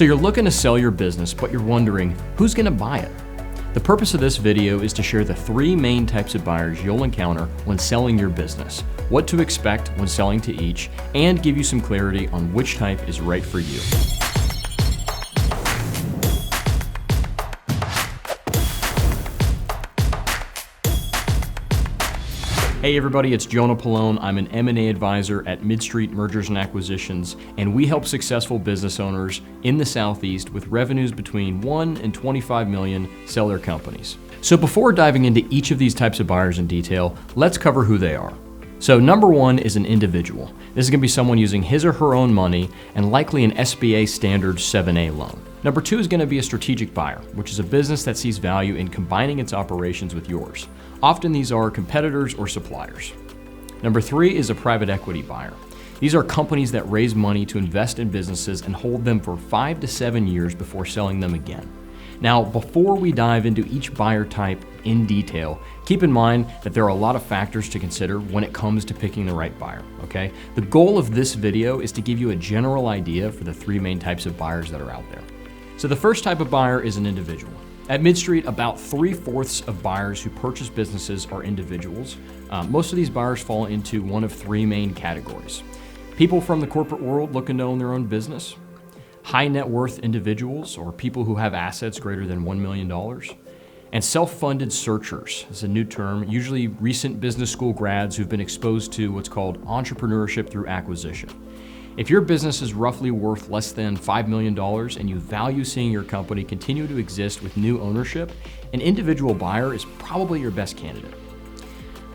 So you're looking to sell your business, but you're wondering, who's gonna buy it? The purpose of this video is to share the three main types of buyers you'll encounter when selling your business, what to expect when selling to each, and give you some clarity on which type is right for you. Hey everybody, it's Jonah Pallone. I'm an M&A advisor at Midstreet Mergers and Acquisitions, and we help successful business owners in the Southeast with revenues between 1 and 25 million sell their companies. So before diving into each of these types of buyers in detail, let's cover who they are. So number one is an individual. This is gonna be someone using his or her own money and likely an SBA standard 7A loan. Number two is gonna be a strategic buyer, which is a business that sees value in combining its operations with yours. Often these are competitors or suppliers. Number three is a private equity buyer. These are companies that raise money to invest in businesses and hold them for 5 to 7 years before selling them again. Now, before we dive into each buyer type in detail, keep in mind that there are a lot of factors to consider when it comes to picking the right buyer, okay? The goal of this video is to give you a general idea for the three main types of buyers that are out there. So the first type of buyer is an individual. At Midstreet, about 3/4 of buyers who purchase businesses are individuals. Most of these buyers fall into one of three main categories. People from the corporate world looking to own their own business, high net worth individuals or people who have assets greater than $1 million, and self-funded searchers. It's a new term, usually recent business school grads who've been exposed to what's called entrepreneurship through acquisition. If your business is roughly worth less than $5 million and you value seeing your company continue to exist with new ownership, an individual buyer is probably your best candidate.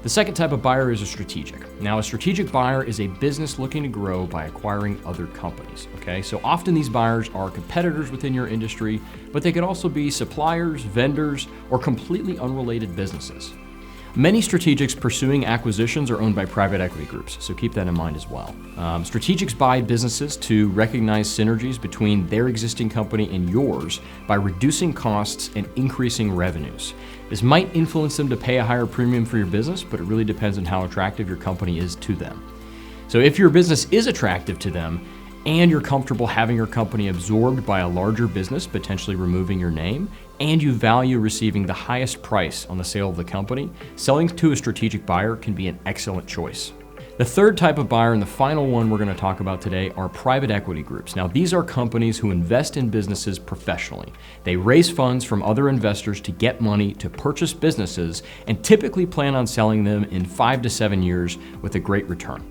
The second type of buyer is a strategic. Now, a strategic buyer is a business looking to grow by acquiring other companies, okay? So often these buyers are competitors within your industry, but they could also be suppliers, vendors, or completely unrelated businesses. Many strategics pursuing acquisitions are owned by private equity groups, so keep that in mind as well. Strategics buy businesses to recognize synergies between their existing company and yours by reducing costs and increasing revenues. This might influence them to pay a higher premium for your business, but it really depends on how attractive your company is to them. So if your business is attractive to them, and you're comfortable having your company absorbed by a larger business, potentially removing your name, and you value receiving the highest price on the sale of the company, selling to a strategic buyer can be an excellent choice. The third type of buyer, and the final one we're going to talk about today, are private equity groups. Now, these are companies who invest in businesses professionally. They raise funds from other investors to get money to purchase businesses and typically plan on selling them in 5 to 7 years with a great return.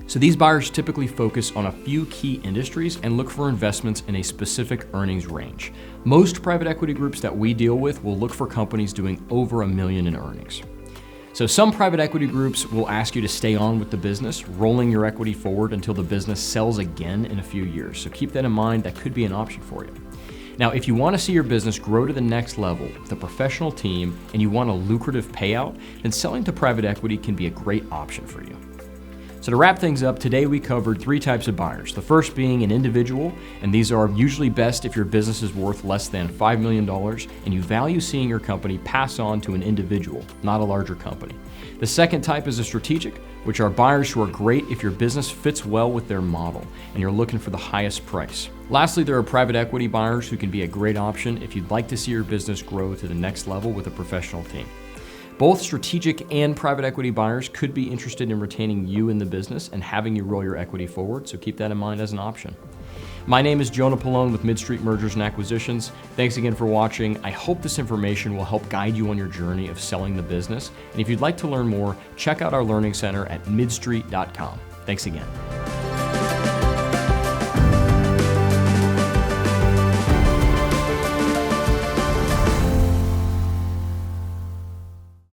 So these buyers typically focus on a few key industries and look for investments in a specific earnings range. Most private equity groups that we deal with will look for companies doing over $1 million in earnings. So some private equity groups will ask you to stay on with the business, rolling your equity forward until the business sells again in a few years. So keep that in mind, that could be an option for you. Now, if you want to see your business grow to the next level with a professional team and you want a lucrative payout, then selling to private equity can be a great option for you. So to wrap things up, today we covered three types of buyers. The first being an individual, and these are usually best if your business is worth less than $5 million and you value seeing your company pass on to an individual, not a larger company. The second type is a strategic, which are buyers who are great if your business fits well with their model and you're looking for the highest price. Lastly, there are private equity buyers who can be a great option if you'd like to see your business grow to the next level with a professional team. Both strategic and private equity buyers could be interested in retaining you in the business and having you roll your equity forward, so keep that in mind as an option. My name is Jonah Pallone with Midstreet Mergers and Acquisitions. Thanks again for watching. I hope this information will help guide you on your journey of selling the business. And if you'd like to learn more, check out our Learning Center at midstreet.com. Thanks again.